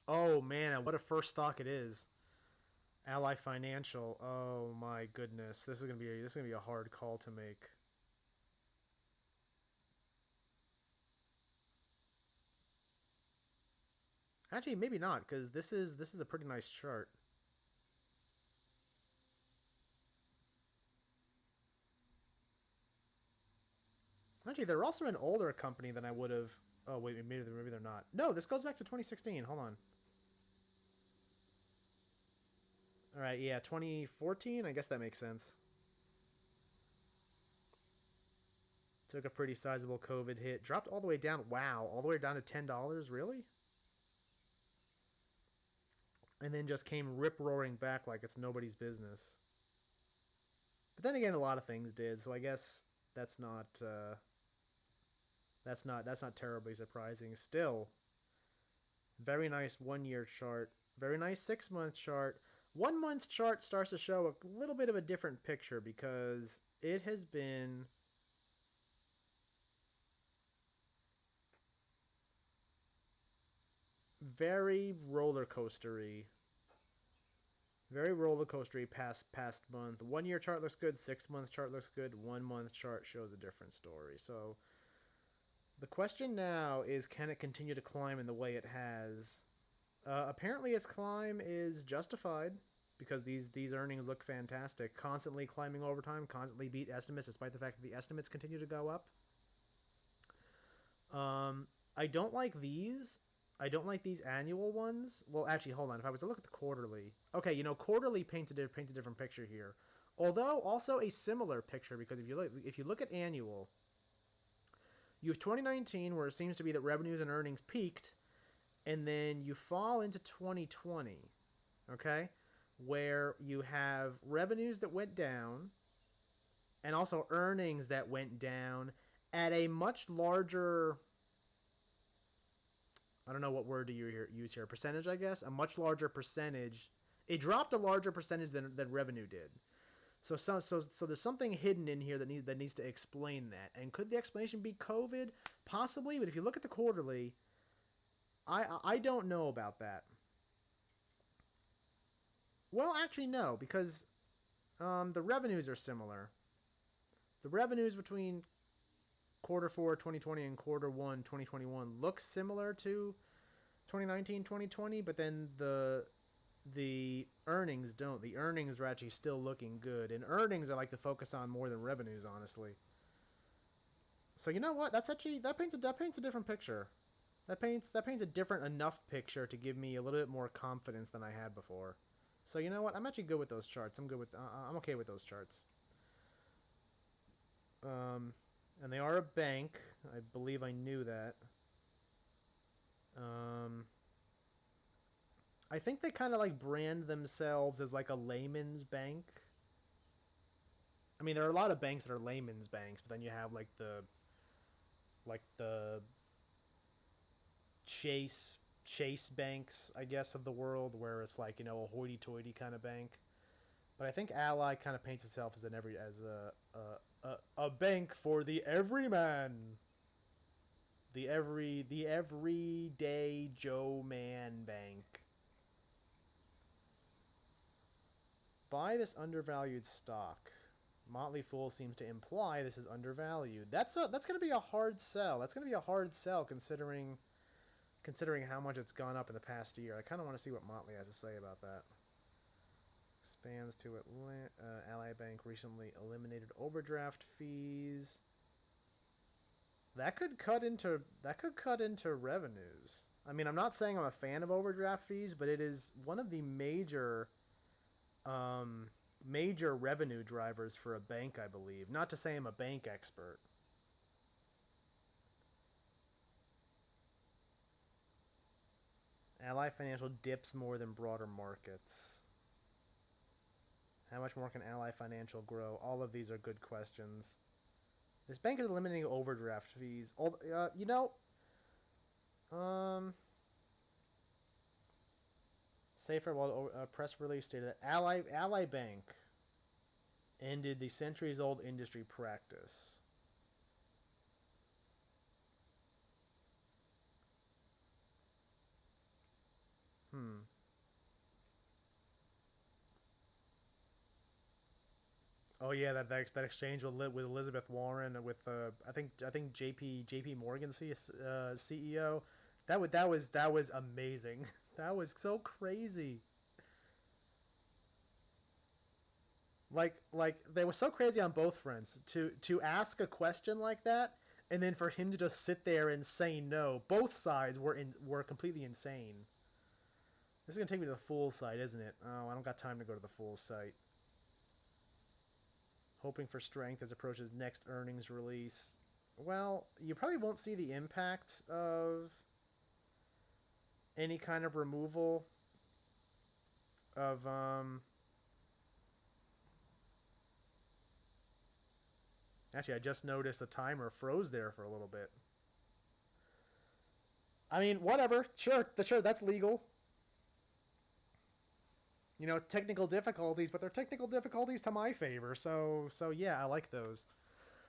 Oh man, and what a first stock it is. Ally Financial. Oh my goodness, this is gonna be a hard call to make. Actually, maybe not, because this is a pretty nice chart. Actually, they're also an older company than I would have. Oh wait, maybe they're not. No, this goes back to 2016. Hold on. All right, yeah, 2014. I guess that makes sense. Took a pretty sizable COVID hit. Dropped all the way down. Wow, all the way down to $10. Really? And then just came rip roaring back like it's nobody's business. But then again, a lot of things did. So I guess that's not terribly surprising. Still, very nice 1 year chart. Very nice 6 month chart. 1 month chart starts to show a little bit of a different picture because it has been very roller coastery. Very roller coastery past month. 1 year chart looks good. 6 month chart looks good. 1 month chart shows a different story. So the question now is, can it continue to climb in the way it has? Apparently, its climb is justified because these earnings look fantastic. Constantly climbing over time, constantly beat estimates, despite the fact that the estimates continue to go up. I don't like these. I don't like these annual ones. Well, actually, hold on. If I was to look at the quarterly, okay, quarterly paints a different picture here. Although also a similar picture because if you look at annual, you have 2019 where it seems to be that revenues and earnings peaked, and then you fall into 2020, okay, where you have revenues that went down and also earnings that went down at a much larger, I don't know what word do you use here, percentage, I guess, a much larger percentage. It dropped a larger percentage than revenue did. So there's something hidden in here that needs to explain that. And could the explanation be COVID? Possibly, but if you look at the quarterly, I don't know about that. Well, actually, no, because the revenues are similar. The revenues between quarter four 2020 and quarter one 2021 look similar to 2019 2020, but then the earnings don't. The earnings are actually still looking good, and earnings I like to focus on more than revenues, honestly. So you know what? That paints a different picture. That paints a different enough picture to give me a little bit more confidence than I had before. So you know what? I'm actually good with those charts. I'm okay with those charts. And they are a bank. I believe I knew that. Um, I think they kind of like brand themselves as like a layman's bank. I mean, there are a lot of banks that are layman's banks, but then you have like the Chase banks, I guess, of the world, where it's like a hoity-toity kind of bank. But I think Ally kind of paints itself as a bank for the everyman, the everyday Joe man bank. Buy this undervalued stock. Motley Fool seems to imply this is undervalued. That's going to be a hard sell. That's going to be a hard sell considering how much it's gone up in the past year. I kind of want to see what Motley has to say about that. Expands to Ally Bank recently eliminated overdraft fees. That could cut into revenues. I mean, I'm not saying I'm a fan of overdraft fees, but it is one of the major revenue drivers for a bank, I believe. Not to say I'm a bank expert. Ally Financial dips more than broader markets. How much more can Ally Financial grow? All of these are good questions. This bank is eliminating overdraft fees. Um, Safer while a press release stated that Ally Bank ended the centuries-old industry practice. Oh yeah, that exchange with Elizabeth Warren with I think JP Morgan CEO. That was amazing. That was so crazy. Like they were so crazy on both fronts to ask a question like that, and then for him to just sit there and say no. Both sides were completely insane. This is gonna take me to the Fool's site, isn't it? Oh, I don't got time to go to the Fool's site. Hoping for strength as approaches next earnings release. Well, you probably won't see the impact of any kind of removal of Actually, I just noticed the timer froze there for a little bit. I mean, whatever. Sure, that's legal. Technical difficulties, but they're technical difficulties to my favor. So yeah, I like those.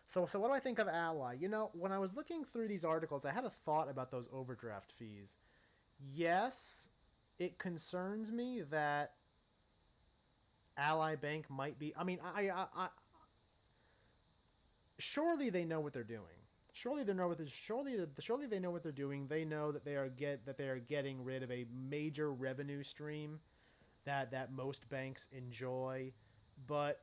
So what do I think of Ally? When I was looking through these articles, I had a thought about those overdraft fees. Yes, it concerns me that Ally Bank might be. I mean, surely they know what they're doing. Surely they know what they're, surely they know what they're doing. They know that they are getting rid of a major revenue stream that most banks enjoy. But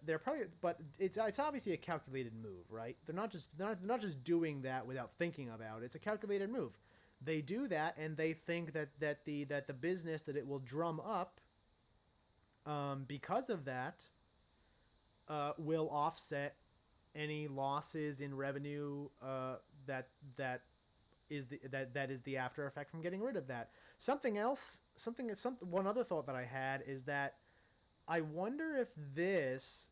it's obviously a calculated move, right? They're not just doing that without thinking about it. It's a calculated move. They do that, and they think that the business that it will drum up, because of that, will offset any losses in revenue, that is the after effect from getting rid of that. One other thought that I had is that I wonder if this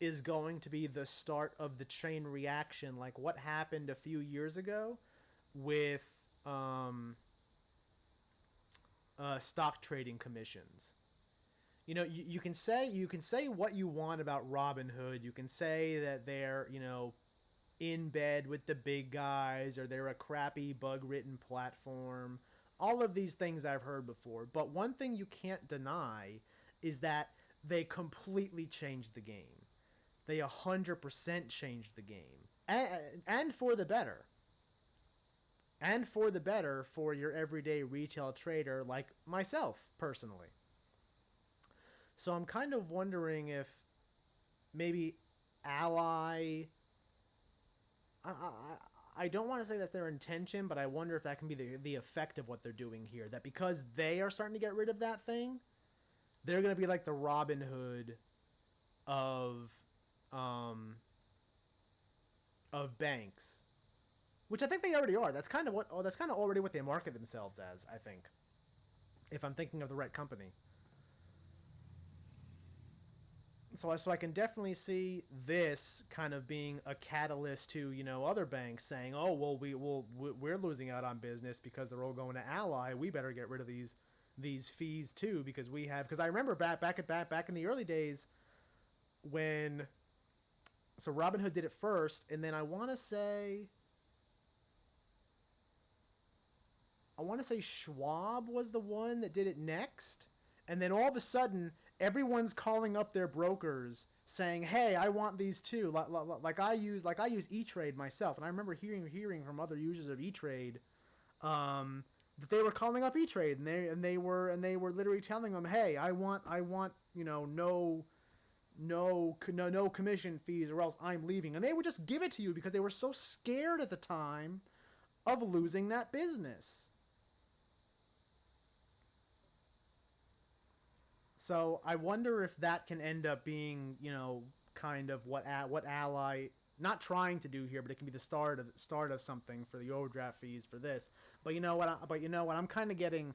is going to be the start of the chain reaction, like what happened a few years ago with stock trading commissions. You can say what you want about Robinhood. You can say that they're in bed with the big guys, or they're a crappy bug-ridden platform. All of these things I've heard before. But one thing you can't deny is that they completely changed the game. They 100% changed the game. And for the better. And for the better for your everyday retail trader like myself, personally. So I'm kind of wondering if maybe Ally. I don't want to say that's their intention, but I wonder if that can be the effect of what they're doing here. That because they are starting to get rid of that thing, they're going to be like the Robin Hood of banks, which I think they already are. That's kind of already what they market themselves as, I think, if I'm thinking of the right company. So I can definitely see this kind of being a catalyst to other banks saying, oh well, we're losing out on business because they're all going to Ally. We better get rid of these fees too, because I remember back in the early days when Robinhood did it first, and then I want to say Schwab was the one that did it next. And then all of a sudden, everyone's calling up their brokers saying, "Hey, I want these too." Like I use E-Trade myself, and I remember hearing from other users of E-Trade, that they were calling up E-Trade, and they were literally telling them, "Hey, I want no commission fees, or else I'm leaving." And they would just give it to you because they were so scared at the time of losing that business. So I wonder if that can end up being, kind of what Ally not trying to do here, but it can be the start of something for the overdraft fees for this. But you know what? I'm kind of getting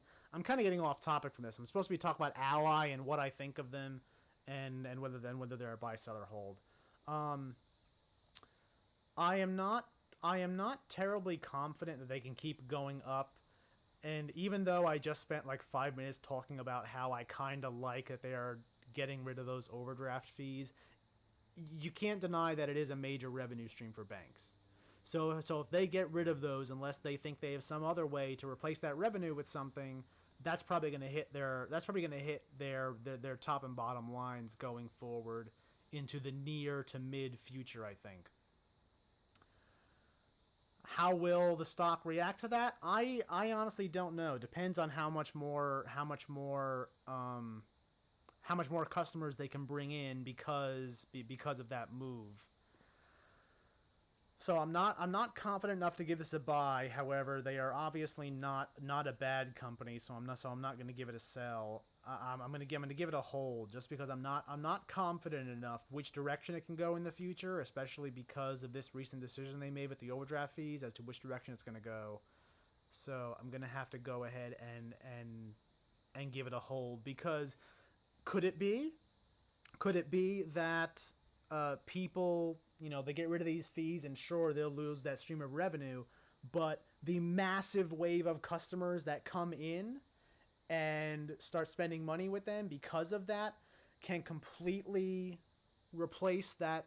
off topic from this. I'm supposed to be talking about Ally and what I think of them, and whether they're a buy, sell, or hold. Um, I am not I am not terribly confident that they can keep going up. And even though I just spent like 5 minutes talking about how I kind of like that they are getting rid of those overdraft fees, you can't deny that it is a major revenue stream for banks. So if they get rid of those, unless they think they have some other way to replace that revenue with something, that's probably going to hit their top and bottom lines going forward into the near to mid future, I think. How will the stock react to that? I honestly don't know. Depends on how much more customers they can bring in because of that move. So I'm not confident enough to give this a buy. However, they are obviously not a bad company, so I'm not going to give it a sell. I'm going to give it a hold just because I'm not confident enough which direction it can go in the future, especially because of this recent decision they made with the overdraft fees as to which direction it's going to go. So I'm going to have to go ahead and give it a hold because could it be that people, they get rid of these fees and sure, they'll lose that stream of revenue, but the massive wave of customers that come in and start spending money with them because of that can completely replace that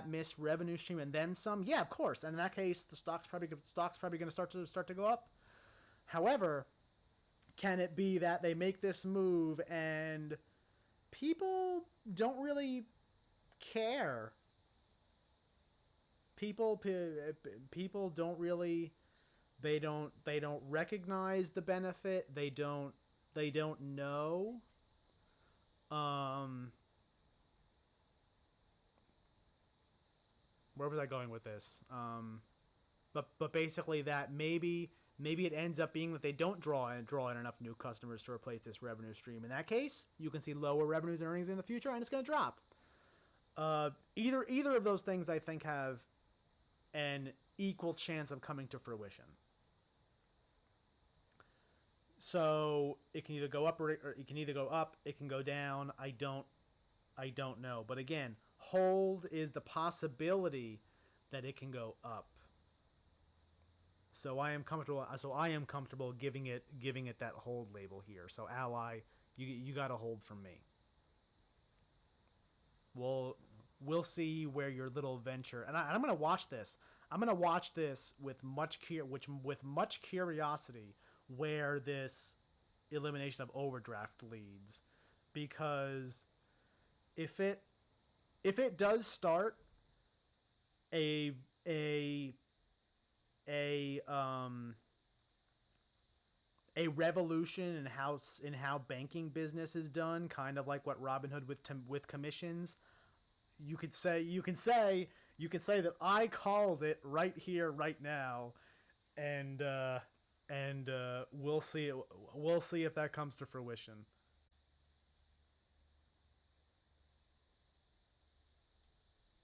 missed revenue stream and then some. Yeah, of course. And in that case, the stock's probably going to start to go up. However, can it be that they make this move and people don't really care? People don't really, they don't recognize the benefit. They don't know. Where was I going with this? But basically that maybe it ends up being that they don't draw in enough new customers to replace this revenue stream. In that case, you can see lower revenues and earnings in the future, and it's going to drop. Either of those things, I think, have an equal chance of coming to fruition. So it can either go up or it can either go up. It can go down. I don't know. But again, hold is the possibility that it can go up. So I am comfortable giving it that hold label here. So Ally, you got to hold from me. We'll see where your little venture, and I'm going to watch this. I'm going to watch this with much curiosity where this elimination of overdraft leads, because if it does start a revolution in how banking business is done, kind of like what Robinhood with commissions. You can say that I called it right here, right now, and we'll see if that comes to fruition.